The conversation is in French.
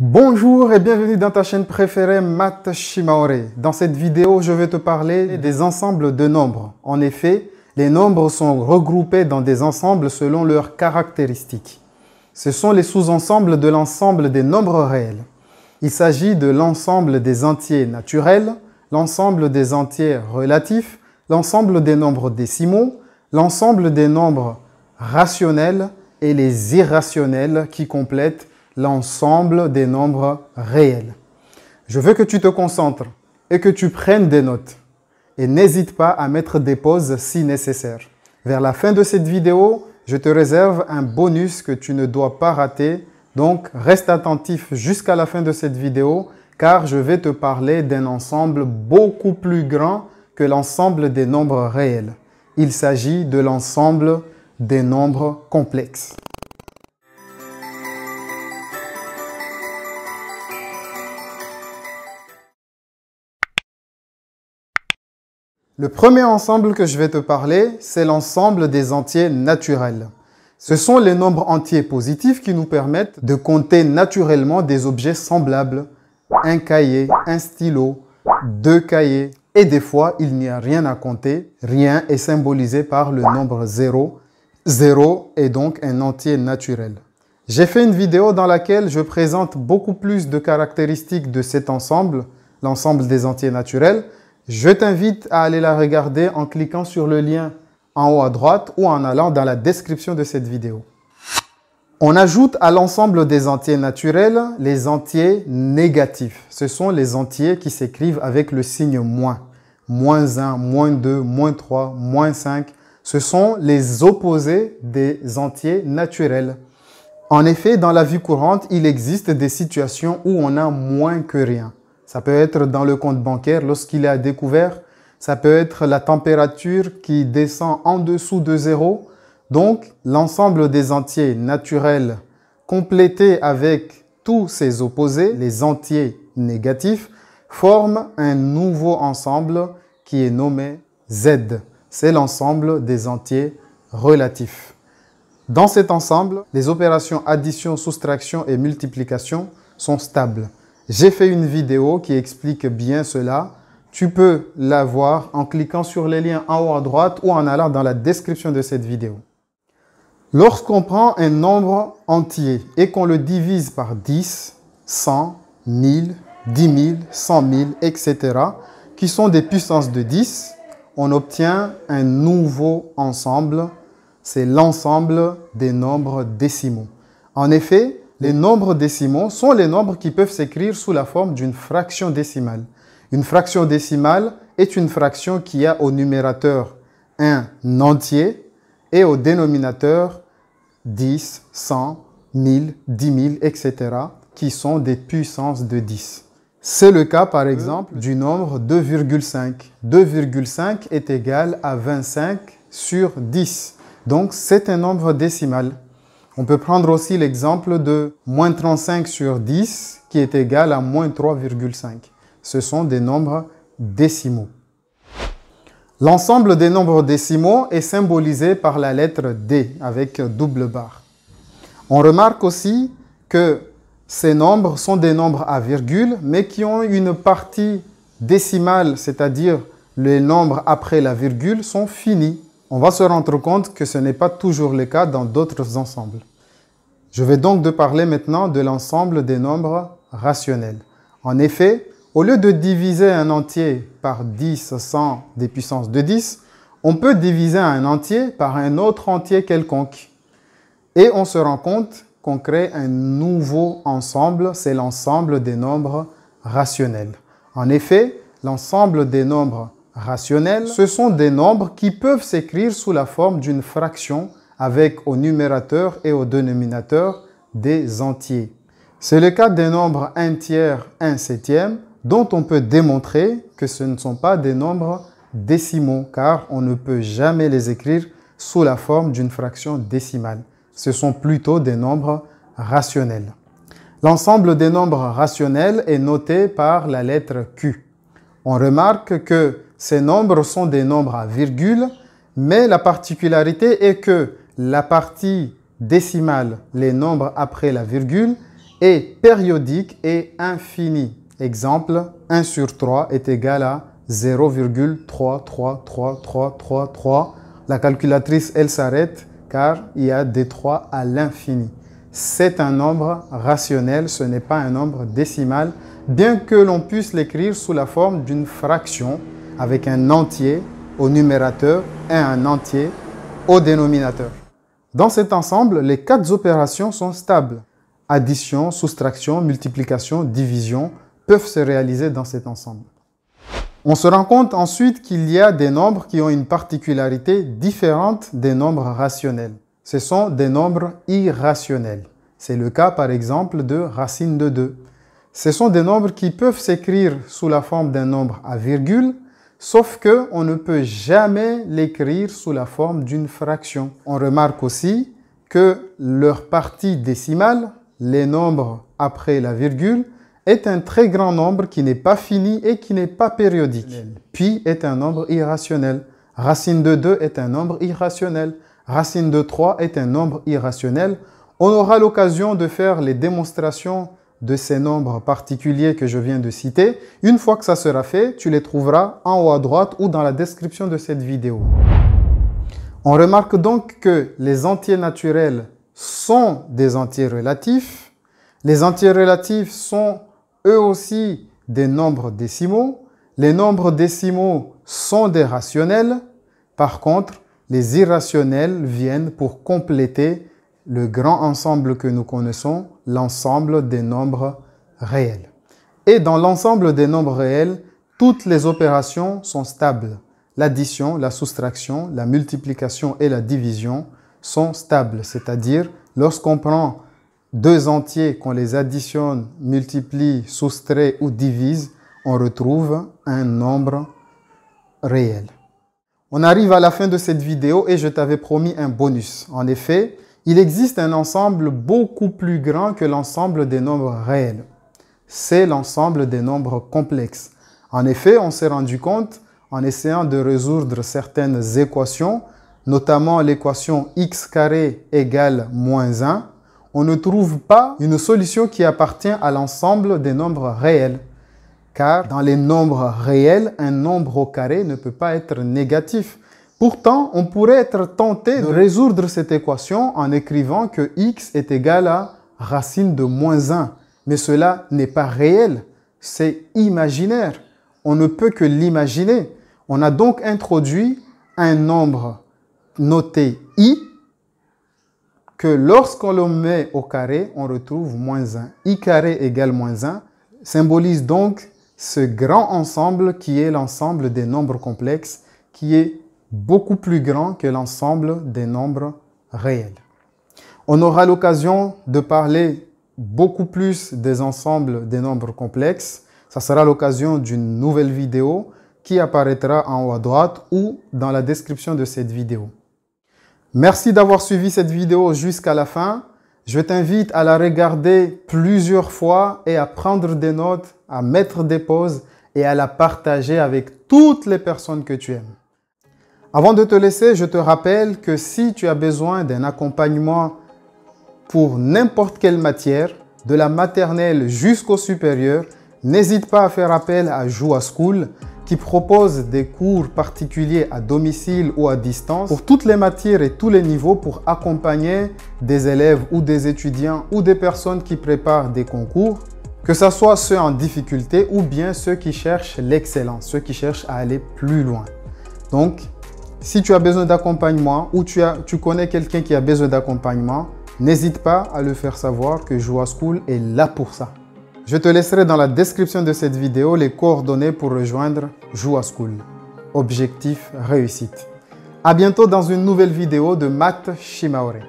Bonjour et bienvenue dans ta chaîne préférée Math Shimaore. Dans cette vidéo, je vais te parler des ensembles de nombres. En effet, les nombres sont regroupés dans des ensembles selon leurs caractéristiques. Ce sont les sous-ensembles de l'ensemble des nombres réels. Il s'agit de l'ensemble des entiers naturels, l'ensemble des entiers relatifs, l'ensemble des nombres décimaux, l'ensemble des nombres rationnels et les irrationnels qui complètent l'ensemble des nombres réels. Je veux que tu te concentres et que tu prennes des notes. Et n'hésite pas à mettre des pauses si nécessaire. Vers la fin de cette vidéo, je te réserve un bonus que tu ne dois pas rater. Donc, reste attentif jusqu'à la fin de cette vidéo car je vais te parler d'un ensemble beaucoup plus grand que l'ensemble des nombres réels. Il s'agit de l'ensemble des nombres complexes. Le premier ensemble que je vais te parler, c'est l'ensemble des entiers naturels. Ce sont les nombres entiers positifs qui nous permettent de compter naturellement des objets semblables. Un cahier, un stylo, deux cahiers. Et des fois, il n'y a rien à compter. Rien est symbolisé par le nombre 0. 0 est donc un entier naturel. J'ai fait une vidéo dans laquelle je présente beaucoup plus de caractéristiques de cet ensemble, l'ensemble des entiers naturels. Je t'invite à aller la regarder en cliquant sur le lien en haut à droite ou en allant dans la description de cette vidéo. On ajoute à l'ensemble des entiers naturels les entiers négatifs. Ce sont les entiers qui s'écrivent avec le signe moins. Moins 1, moins 2, moins 3, moins 5. Ce sont les opposés des entiers naturels. En effet, dans la vie courante, il existe des situations où on a moins que rien. Ça peut être dans le compte bancaire lorsqu'il est à découvert. Ça peut être la température qui descend en dessous de 0. Donc, l'ensemble des entiers naturels complétés avec tous ses opposés, les entiers négatifs, forment un nouveau ensemble qui est nommé Z. C'est l'ensemble des entiers relatifs. Dans cet ensemble, les opérations addition, soustraction et multiplication sont stables. J'ai fait une vidéo qui explique bien cela. Tu peux la voir en cliquant sur les liens en haut à droite ou en allant dans la description de cette vidéo. Lorsqu'on prend un nombre entier et qu'on le divise par 10, 100, 1000, 10 000, 100 000, etc., qui sont des puissances de 10, on obtient un nouveau ensemble. C'est l'ensemble des nombres décimaux. En effet, les nombres décimaux sont les nombres qui peuvent s'écrire sous la forme d'une fraction décimale. Une fraction décimale est une fraction qui a au numérateur un entier et au dénominateur 10, 100, 1000, 10 000, etc. qui sont des puissances de 10. C'est le cas par exemple du nombre 2,5. 2,5 est égal à 25 sur 10. Donc c'est un nombre décimal. On peut prendre aussi l'exemple de moins 35 sur 10 qui est égal à moins 3,5. Ce sont des nombres décimaux. L'ensemble des nombres décimaux est symbolisé par la lettre D avec double barre. On remarque aussi que ces nombres sont des nombres à virgule mais qui ont une partie décimale, c'est-à-dire les nombres après la virgule sont finis. On va se rendre compte que ce n'est pas toujours le cas dans d'autres ensembles. Je vais donc te parler maintenant de l'ensemble des nombres rationnels. En effet, au lieu de diviser un entier par 10, 100 des puissances de 10, on peut diviser un entier par un autre entier quelconque. Et on se rend compte qu'on crée un nouveau ensemble, c'est l'ensemble des nombres rationnels. En effet, l'ensemble des nombres rationnels, ce sont des nombres qui peuvent s'écrire sous la forme d'une fraction avec au numérateur et au dénominateur des entiers. C'est le cas des nombres 1 tiers, 1 septième, dont on peut démontrer que ce ne sont pas des nombres décimaux, car on ne peut jamais les écrire sous la forme d'une fraction décimale. Ce sont plutôt des nombres rationnels. L'ensemble des nombres rationnels est noté par la lettre Q. On remarque que ces nombres sont des nombres à virgule, mais la particularité est que la partie décimale, les nombres après la virgule, est périodique et infini. Exemple, 1 sur 3 est égal à 0,33333. La calculatrice, elle s'arrête car il y a des 3 à l'infini. C'est un nombre rationnel, ce n'est pas un nombre décimal, bien que l'on puisse l'écrire sous la forme d'une fraction avec un entier au numérateur et un entier au dénominateur. Dans cet ensemble, les 4 opérations sont stables. Addition, soustraction, multiplication, division peuvent se réaliser dans cet ensemble. On se rend compte ensuite qu'il y a des nombres qui ont une particularité différente des nombres rationnels. Ce sont des nombres irrationnels. C'est le cas par exemple de racine de 2. Ce sont des nombres qui peuvent s'écrire sous la forme d'un nombre à virgule, sauf qu'on ne peut jamais l'écrire sous la forme d'une fraction. On remarque aussi que leur partie décimale, les nombres après la virgule, est un très grand nombre qui n'est pas fini et qui n'est pas périodique. Pi est un nombre irrationnel. Racine de 2 est un nombre irrationnel. Racine de 3 est un nombre irrationnel. On aura l'occasion de faire les démonstrations de ces nombres particuliers que je viens de citer. Une fois que ça sera fait, tu les trouveras en haut à droite ou dans la description de cette vidéo. On remarque donc que les entiers naturels sont des entiers relatifs. Les entiers relatifs sont eux aussi des nombres décimaux. Les nombres décimaux sont des rationnels. Par contre, les irrationnels viennent pour compléter le grand ensemble que nous connaissons, l'ensemble des nombres réels. Et dans l'ensemble des nombres réels, toutes les opérations sont stables. L'addition, la soustraction, la multiplication et la division sont stables, c'est-à-dire lorsqu'on prend 2 entiers, qu'on les additionne, multiplie, soustrait ou divise, on retrouve un nombre réel. On arrive à la fin de cette vidéo et je t'avais promis un bonus. En effet, il existe un ensemble beaucoup plus grand que l'ensemble des nombres réels. C'est l'ensemble des nombres complexes. En effet, on s'est rendu compte, en essayant de résoudre certaines équations, notamment l'équation x carré égale moins 1, on ne trouve pas une solution qui appartient à l'ensemble des nombres réels. Car dans les nombres réels, un nombre au carré ne peut pas être négatif. Pourtant, on pourrait être tenté de résoudre cette équation en écrivant que x est égal à racine de moins 1. Mais cela n'est pas réel, c'est imaginaire. On ne peut que l'imaginer. On a donc introduit un nombre noté i, que lorsqu'on le met au carré, on retrouve moins 1. I carré égale moins 1 symbolise donc ce grand ensemble qui est l'ensemble des nombres complexes, qui est beaucoup plus grand que l'ensemble des nombres réels. On aura l'occasion de parler beaucoup plus des ensembles des nombres complexes. Ça sera l'occasion d'une nouvelle vidéo qui apparaîtra en haut à droite ou dans la description de cette vidéo. Merci d'avoir suivi cette vidéo jusqu'à la fin. Je t'invite à la regarder plusieurs fois et à prendre des notes, à mettre des pauses et à la partager avec toutes les personnes que tu aimes. Avant de te laisser, je te rappelle que si tu as besoin d'un accompagnement pour n'importe quelle matière, de la maternelle jusqu'au supérieur, n'hésite pas à faire appel à Joua School qui propose des cours particuliers à domicile ou à distance pour toutes les matières et tous les niveaux pour accompagner des élèves ou des étudiants ou des personnes qui préparent des concours, que ce soit ceux en difficulté ou bien ceux qui cherchent l'excellence, ceux qui cherchent à aller plus loin. Donc, si tu as besoin d'accompagnement ou tu connais quelqu'un qui a besoin d'accompagnement, n'hésite pas à le faire savoir que Joua School est là pour ça. Je te laisserai dans la description de cette vidéo les coordonnées pour rejoindre Joua School. Objectif réussite. À bientôt dans une nouvelle vidéo de Math Shimaore.